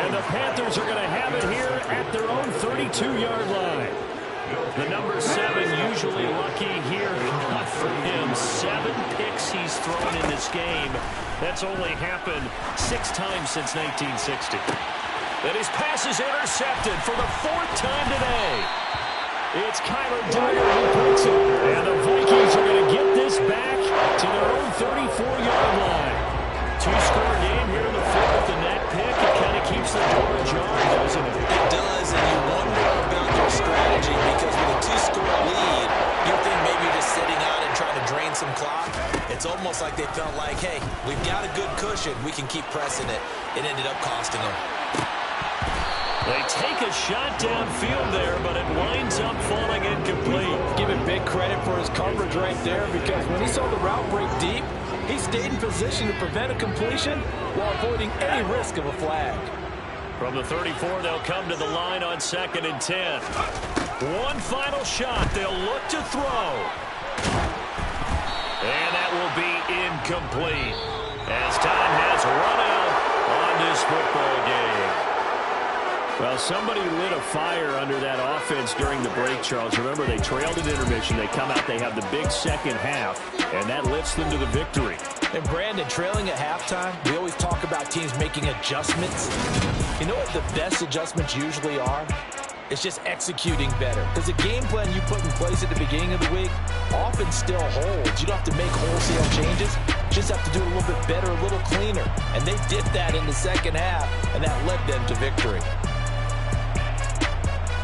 [SPEAKER 3] And the Panthers are going to have it here at their own 32-yard line. The number 7 usually lucky here. Not for him. 7 picks he's thrown in this game. That's only happened 6 times since 1960. And his pass is intercepted for the 4th time today. It's Kyler Dyer who breaks it. And the Vikings are going to get this back to their own 34-yard line. 2-score game here in the 4th, and that pick, it kind of keeps the door ajar, doesn't it?
[SPEAKER 2] It does, and you wonder about their strategy, because with a 2-score lead, you think maybe you're just sitting out and trying to drain some clock. It's almost like they felt like, hey, we've got a good cushion. We can keep pressing it. It ended up costing them.
[SPEAKER 3] They take a shot downfield there, but it winds up falling incomplete.
[SPEAKER 2] Give him big credit for his coverage right there, because when he saw the route break deep, he stayed in position to prevent a completion while avoiding any risk of a flag.
[SPEAKER 3] From the 34, they'll come to the line on 2nd and 10. One final shot. They'll look to throw. And that will be incomplete as time has run out on this football game. Well, somebody lit a fire under that offense during the break, Charles. Remember, they trailed at intermission. They come out, they have the big second half, and that lifts them to the victory.
[SPEAKER 2] And, Brandon, trailing at halftime, we always talk about teams making adjustments. You know what the best adjustments usually are? It's just executing better. Because the game plan you put in place at the beginning of the week often still holds. You don't have to make wholesale changes. You just have to do it a little bit better, a little cleaner. And they did that in the second half, and that led them to victory.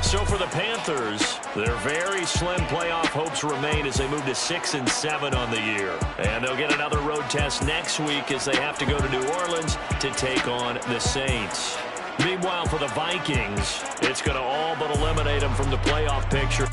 [SPEAKER 3] So for the Panthers, their very slim playoff hopes remain as they move to 6-7 on the year. And they'll get another road test next week as they have to go to New Orleans to take on the Saints. Meanwhile, for the Vikings, it's going to all but eliminate them from the playoff picture.